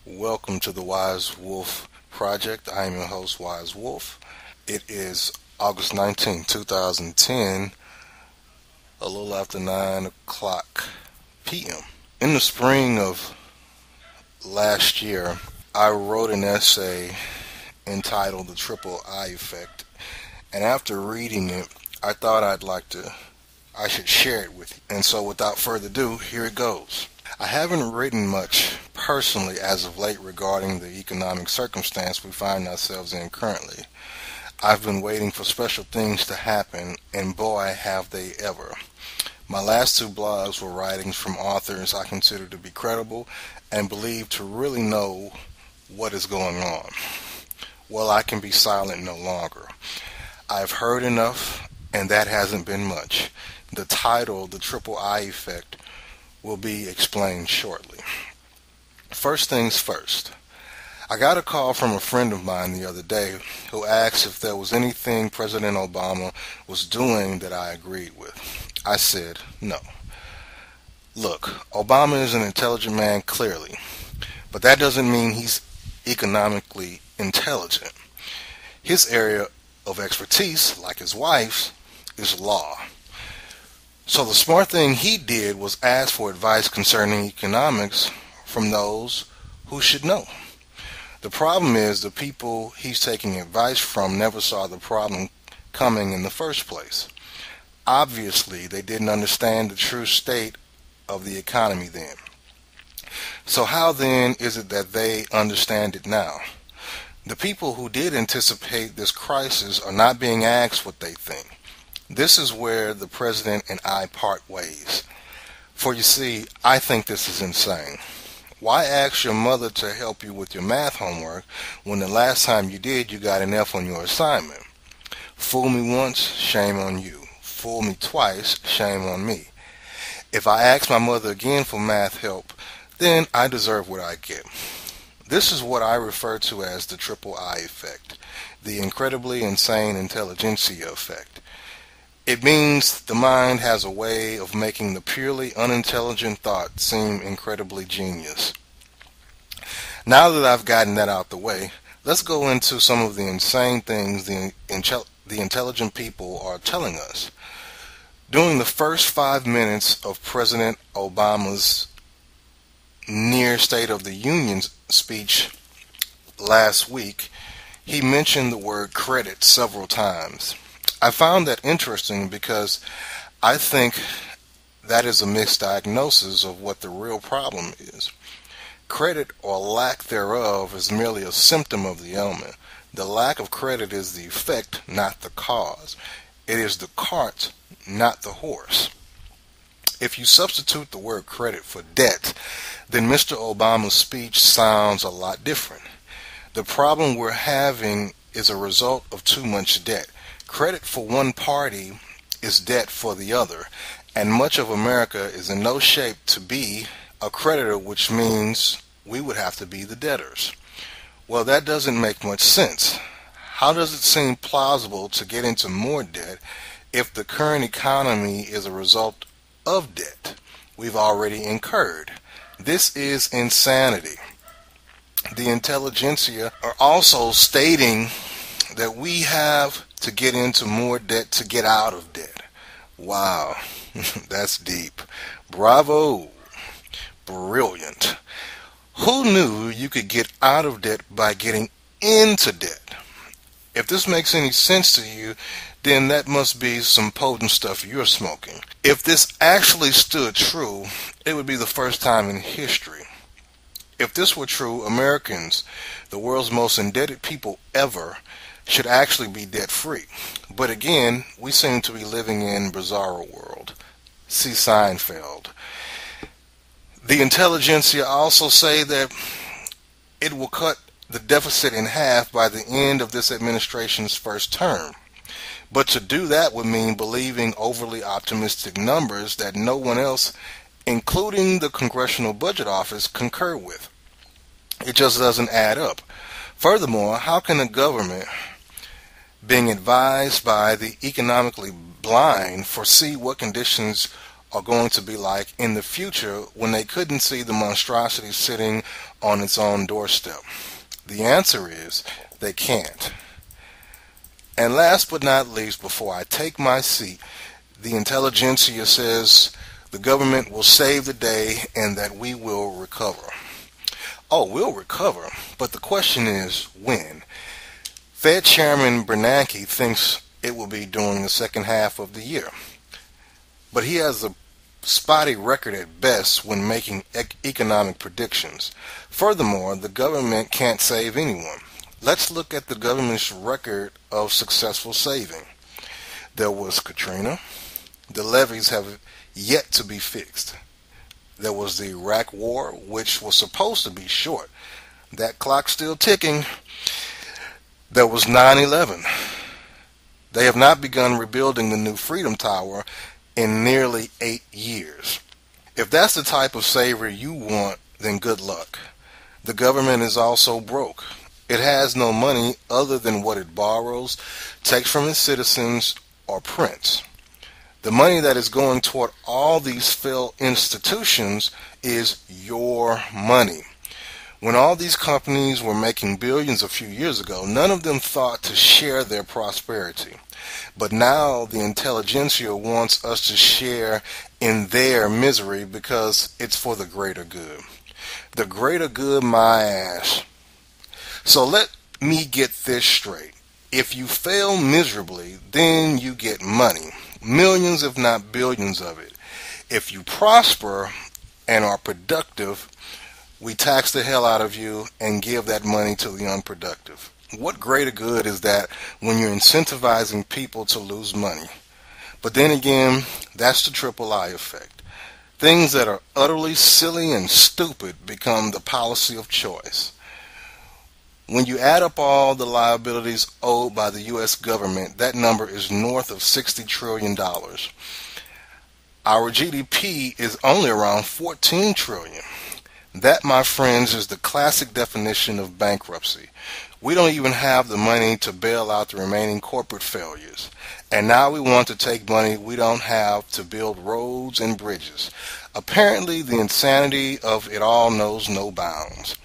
Welcome to the Wise Wolf Project. I am your host, Wise Wolf. It is August 19, 2010, a little after 9 o'clock p.m. In the spring of last year, I wrote an essay entitled The Triple I Effect, and after reading it, I thought I should share it with you. And so without further ado, here it goes. I haven't written much personally as of late regarding the economic circumstance we find ourselves in currently. I've been waiting for special things to happen, and boy, have they ever. My last two blogs were writings from authors I consider to be credible and believe to really know what is going on. Well, I can be silent no longer. I've heard enough, and that hasn't been much. The title, The Triple I Effect, will be explained shortly. First things first. I got a call from a friend of mine the other day who asked if there was anything President Obama was doing that I agreed with. I said no. Look, Obama is an intelligent man, clearly, but that doesn't mean he's economically intelligent. His area of expertise, like his wife's, is law. So the smart thing he did was ask for advice concerning economics from those who should know. The problem is the people he's taking advice from never saw the problem coming in the first place. Obviously, they didn't understand the true state of the economy then. So how then is it that they understand it now? The people who did anticipate this crisis are not being asked what they think. This is where the president and I part ways. For you see, I think this is insane. Why ask your mother to help you with your math homework when the last time you did you got an F on your assignment? Fool me once, shame on you. Fool me twice, shame on me. If I ask my mother again for math help, then I deserve what I get. This is what I refer to as the triple I effect, the incredibly insane intelligentsia effect. It means the mind has a way of making the purely unintelligent thought seem incredibly genius. Now that I've gotten that out the way, let's go into some of the insane things the intelligent people are telling us. During the first 5 minutes of President Obama's near State of the Union speech last week, he mentioned the word credit several times. I found that interesting because I think that is a misdiagnosis of what the real problem is. Credit or lack thereof is merely a symptom of the ailment. The lack of credit is the effect, not the cause. It is the cart, not the horse. If you substitute the word credit for debt, then Mr. Obama's speech sounds a lot different. The problem we're having is a result of too much debt. Credit for one party is debt for the other, and much of America is in no shape to be a creditor, which means we would have to be the debtors. Well, that doesn't make much sense. How does it seem plausible to get into more debt if the current economy is a result of debt we've already incurred? This is insanity. The intelligentsia are also stating that we have to get into more debt to get out of debt. Wow, that's deep. Bravo. Brilliant. Who knew you could get out of debt by getting into debt? If this makes any sense to you, then that must be some potent stuff you're smoking. If this actually stood true, it would be the first time in history. If this were true, Americans, the world's most indebted people ever, should actually be debt-free. But again, we seem to be living in bizarre world. See Seinfeld. The intelligentsia also say that it will cut the deficit in half by the end of this administration's first term. But to do that would mean believing overly optimistic numbers that no one else, including the Congressional Budget Office, concur with. It just doesn't add up. Furthermore, how can the government, being advised by the economically blind, foresee what conditions are going to be like in the future when they couldn't see the monstrosity sitting on its own doorstep? The answer is they can't. And last but not least, before I take my seat, the intelligentsia says the government will save the day and that we will recover. Oh, we'll recover, but the question is when? Fed Chairman Bernanke thinks it will be during the second half of the year, but he has a spotty record at best when making economic predictions. Furthermore, the government can't save anyone. Let's look at the government's record of successful saving. There was Katrina. The levees have yet to be fixed. There was the Iraq War, which was supposed to be short. That clock's still ticking. There was 9/11. They have not begun rebuilding the new Freedom Tower in nearly 8 years. If that's the type of savior you want, then good luck. The government is also broke. It has no money other than what it borrows, takes from its citizens, or prints. The money that is going toward all these failed institutions is your money. When all these companies were making billions a few years ago, none of them thought to share their prosperity. But now the intelligentsia wants us to share in their misery because it's for the greater good. The greater good, my ass. So let me get this straight. If you fail miserably, then you get money. Millions, if not billions of it. If you prosper and are productive, we tax the hell out of you and give that money to the unproductive. What greater good is that when you're incentivizing people to lose money? But then again, that's the triple I effect. Things that are utterly silly and stupid become the policy of choice. When you add up all the liabilities owed by the U.S. government, that number is north of $60 trillion. Our GDP is only around $14 trillion. That, my friends, is the classic definition of bankruptcy. We don't even have the money to bail out the remaining corporate failures. And now we want to take money we don't have to build roads and bridges. Apparently, the insanity of it all knows no bounds.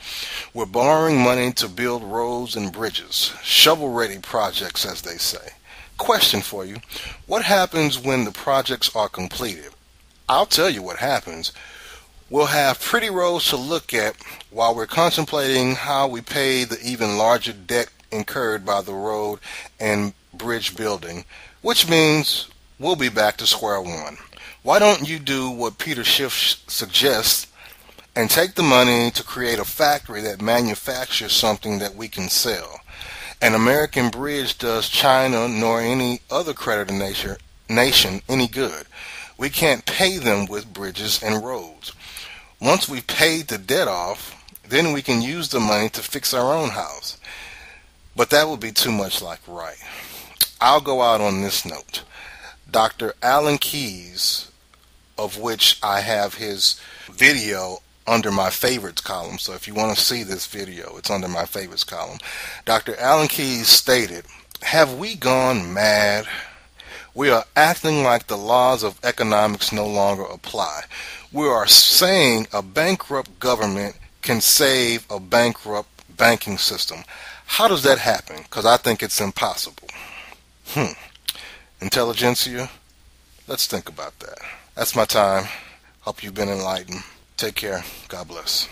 We're borrowing money to build roads and bridges, shovel-ready projects, as they say. Question for you, what happens when the projects are completed? I'll tell you what happens. We'll have pretty roads to look at while we're contemplating how we pay the even larger debt incurred by the road and bridge building, which means we'll be back to square one. Why don't you do what Peter Schiff suggests and take the money to create a factory that manufactures something that we can sell? An American bridge does China nor any other creditor nation any good. We can't pay them with bridges and roads. Once we've paid the debt off, then we can use the money to fix our own house. But that would be too much like right. I'll go out on this note. Dr. Alan Keyes, of which I have his video under my favorites column, so if you want to see this video, it's under my favorites column. Dr. Alan Keyes stated, "Have we gone mad? We are acting like the laws of economics no longer apply. We are saying a bankrupt government can save a bankrupt banking system. How does that happen? Because I think it's impossible." Intelligentsia, let's think about that. That's my time. Hope you've been enlightened. Take care. God bless.